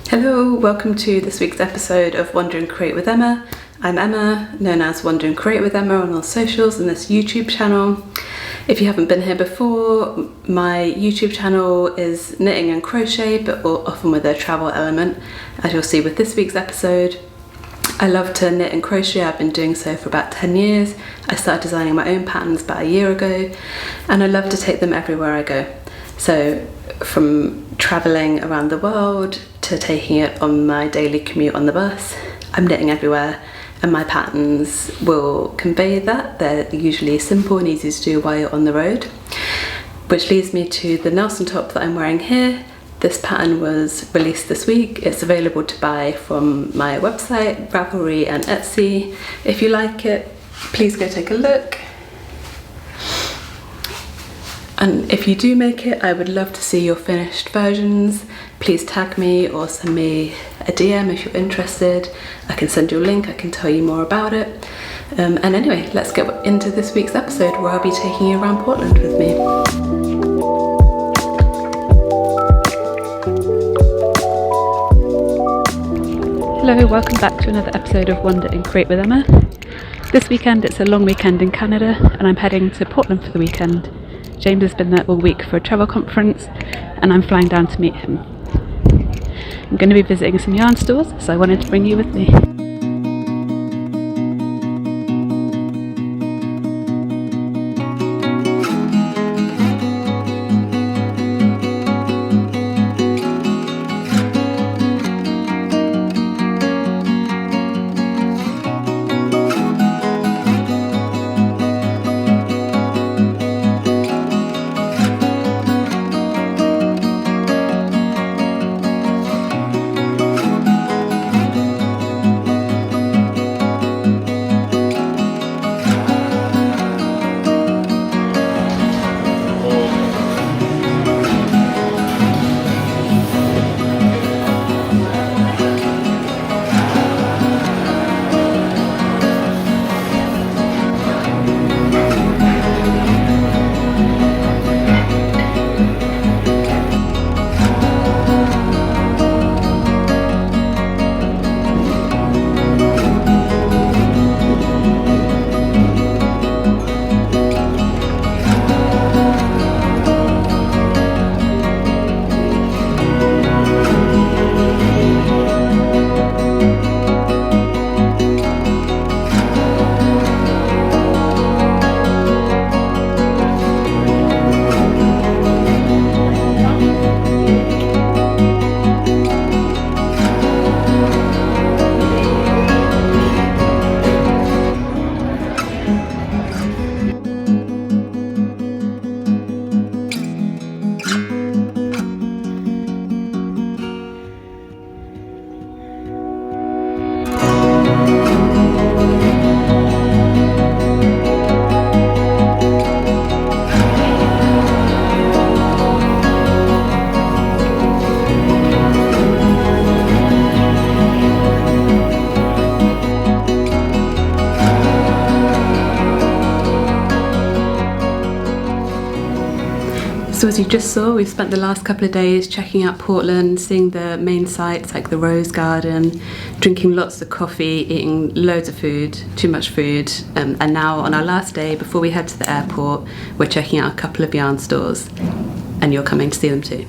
Hello, welcome to this week's episode of Wander and Create with Emma. I'm Emma, known as Wander and Create with Emma on all socials and this YouTube channel. If you haven't been here before, my YouTube channel is knitting and crochet, but often with a travel element, as you'll see with this week's episode. I love to knit and crochet. I've been doing so for about 10 years. I started designing my own patterns about a year ago, and I love to take them everywhere I go. So from traveling around the world to taking it on my daily commute on the bus, I'm knitting everywhere, and my patterns will convey that. They're usually simple and easy to do while you're on the road, which leads me to the Nelson top that I'm wearing here. This pattern was released this week. It's available to buy from my website, Ravelry and Etsy. If you like it, please go take a look. And if you do make it, I would love to see your finished versions. Please tag me or send me a DM if you're interested. I can send you a link, I can tell you more about it. And anyway, let's get into this week's episode where I'll be taking you around Portland with me. Hello, welcome back to another episode of Wander and Create with Emma. This weekend it's a long weekend in Canada and I'm heading to Portland for the weekend. James has been there all week for a travel conference and I'm flying down to meet him. I'm going to be visiting some yarn stores, so I wanted to bring you with me. So as you just saw, we've spent the last couple of days checking out Portland, seeing the main sites like the Rose Garden, drinking lots of coffee, eating loads of food, too much food, and now on our last day before we head to the airport, we're checking out a couple of yarn stores, and you're coming to see them too.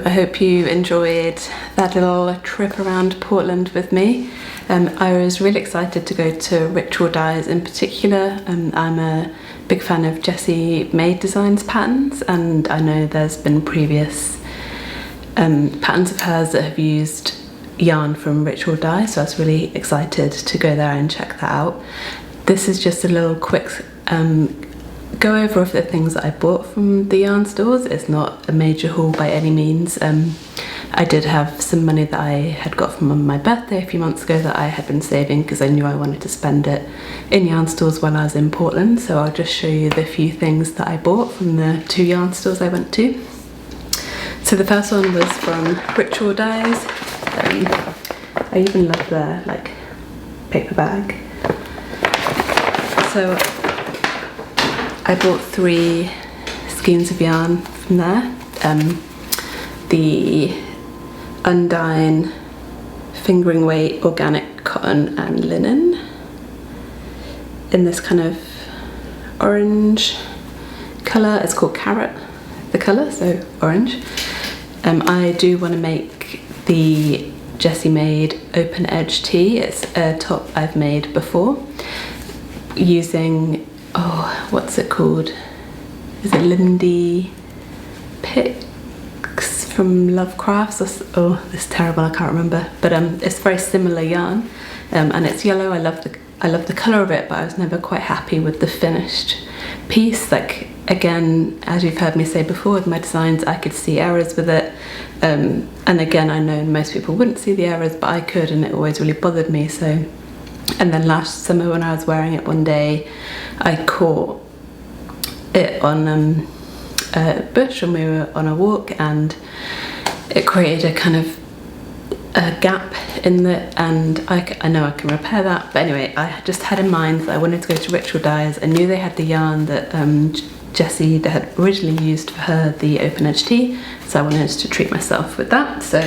I hope you enjoyed that little trip around Portland with me. I was really excited to go to Ritual Dyes in particular. I'm a big fan of Jessie Made Designs patterns, and I know there's been previous patterns of hers that have used yarn from Ritual Dyes, so I was really excited to go there and check that out. This is just a little quick go over of the things that I bought from the yarn stores. It's not a major haul by any means. I did have some money that I had got from my birthday a few months ago that I had been saving because I knew I wanted to spend it in yarn stores while I was in Portland, so I'll just show you the few things that I bought from the 2 yarn stores I went to. So the first one was from Ritual Dyes. I even love their like paper bag. So I bought 3 skeins of yarn from there. The Undine fingering weight organic cotton and linen in this kind of orange colour. It's called Carrot, the colour, so orange. I do want to make the Jessie Made open edge tee. It's a top I've made before using, oh, what's it called? Is it Lindy Picks from Lovecrafts? Oh, this is terrible, I can't remember. But it's very similar yarn, and it's yellow. I love the colour of it, but I was never quite happy with the finished piece. Like, again, as you've heard me say before with my designs, I could see errors with it. And again, I know most people wouldn't see the errors, but I could, and it always really bothered me. So, and then last summer when I was wearing it one day, I caught it on a bush and we were on a walk, and it created a kind of a gap in the, and I know I can repair that, but anyway, I just had in mind that I wanted to go to Ritual Dyes. I knew they had the yarn that Jessie had originally used for her, the open edge tee, so I wanted to treat myself with that. So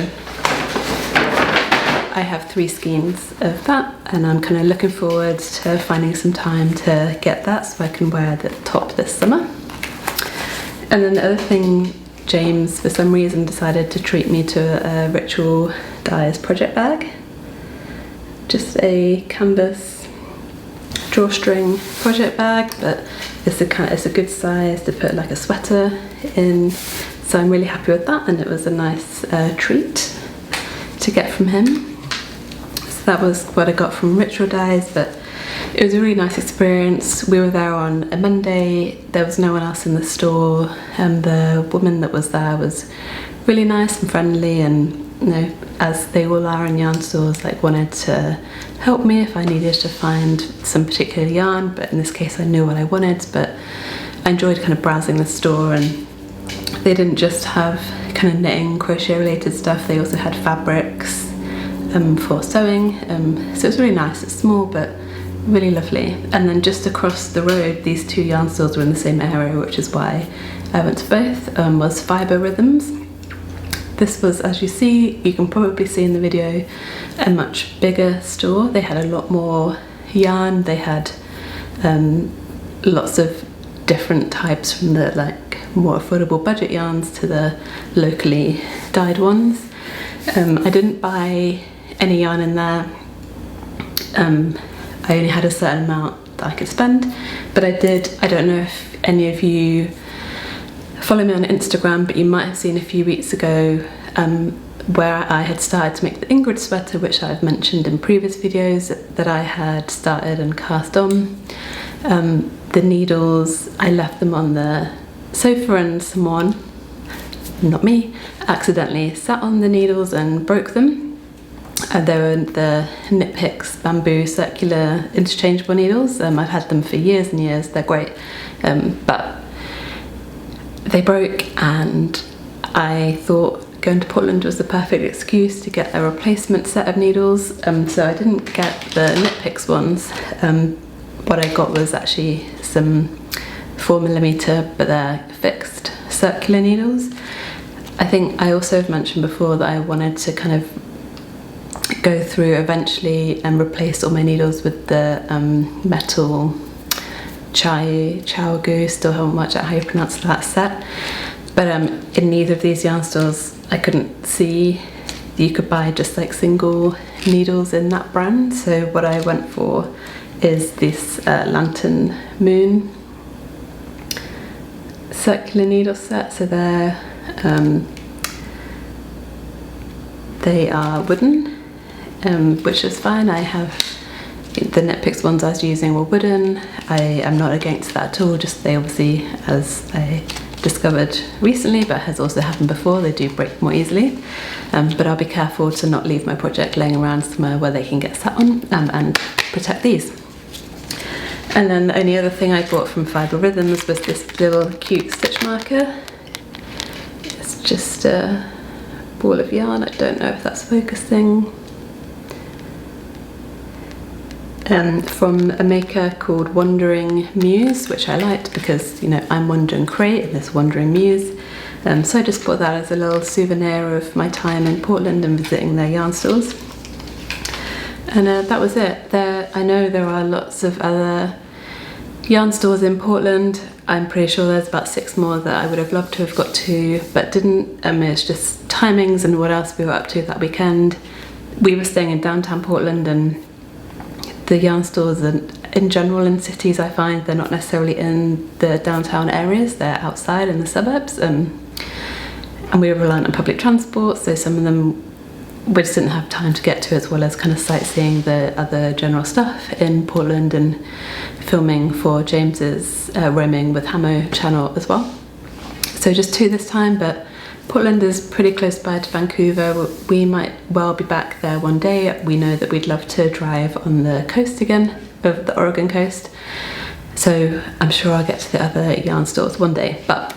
I have 3 skeins of that, and I'm kind of looking forward to finding some time to get that so I can wear the top this summer. And then the other thing, James for some reason decided to treat me to a Ritual Dyes project bag. Just a canvas drawstring project bag, but it's a good size to put like a sweater in, so I'm really happy with that, and it was a nice treat to get from him. So that was what I got from Ritual Dyes, but it was a really nice experience. We were there on a Monday, there was no one else in the store, and the woman that was there was really nice and friendly, and you know, as they all are in yarn stores, like wanted to help me if I needed to find some particular yarn, but in this case I knew what I wanted. But I enjoyed kind of browsing the store, and they didn't just have kind of knitting, crochet related stuff, they also had fabrics for sewing, so it was really nice. It's small but really lovely. And then just across the road, these 2 yarn stores were in the same area, which is why I went to both, was Fibre Rhythms. This was, as you see, you can probably see in the video, a much bigger store. They had a lot more yarn, they had lots of different types, from the like more affordable budget yarns to the locally dyed ones. I didn't buy any yarn in there. I only had a certain amount that I could spend, but I don't know if any of you follow me on Instagram, but you might have seen a few weeks ago where I had started to make the Ingrid sweater, which I've mentioned in previous videos that I had started and cast on. The needles, I left them on the sofa, and someone, not me, accidentally sat on the needles and broke them. They were the Knit Picks bamboo circular interchangeable needles. I've had them for years and years, they're great, but they broke, and I thought going to Portland was the perfect excuse to get a replacement set of needles, so I didn't get the Knit Picks ones. What I got was actually some 4mm, but they're fixed circular needles. I think I also have mentioned before that I wanted to kind of go through eventually and replace all my needles with the metal Chow Gu, still haven't worked out how you pronounce that set. But in neither of these yarn stores I couldn't see you could buy just like single needles in that brand, so what I went for is this Lantern Moon circular needle set. So they are wooden, which is fine. I have the Knit Picks ones I was using were wooden. I am not against that at all, just they obviously, as I discovered recently, but has also happened before, they do break more easily. But I'll be careful to not leave my project laying around somewhere where they can get sat on, and protect these. And then the only other thing I bought from Fibre Rhythms was this little cute stitch marker. It's just a ball of yarn, I don't know if that's focusing. From a maker called Wandering Muse, which I liked because, you know, I'm Wandering Crate and this Wandering Muse. So I just bought that as a little souvenir of my time in Portland and visiting their yarn stores. And that was it. I know there are lots of other yarn stores in Portland. I'm pretty sure there's about 6 more that I would have loved to have got to, but didn't. It's just timings and what else we were up to that weekend. We were staying in downtown Portland, and the yarn stores in general in cities, I find they're not necessarily in the downtown areas, they're outside in the suburbs, and we were reliant on public transport, so some of them we just didn't have time to get to, as well as kind of sightseeing the other general stuff in Portland and filming for James's Roaming with Hamo channel as well. So just 2 this time, but Portland is pretty close by to Vancouver. We might well be back there one day. We know that we'd love to drive on the coast again, over the Oregon coast. So I'm sure I'll get to the other yarn stores one day. But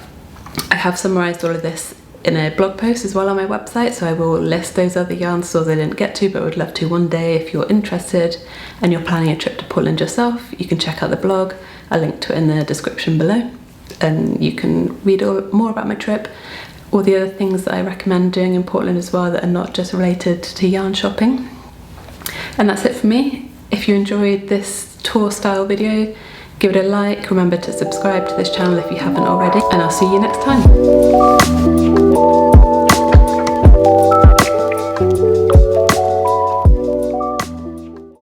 I have summarised all of this in a blog post as well on my website, so I will list those other yarn stores I didn't get to but would love to one day. If you're interested and you're planning a trip to Portland yourself, you can check out the blog. I'll link to it in the description below, and you can read more about my trip, all the other things that I recommend doing in Portland as well that are not just related to yarn shopping. And that's it for me. If you enjoyed this tour style video, give it a like. Remember to subscribe to this channel if you haven't already, and I'll see you next time.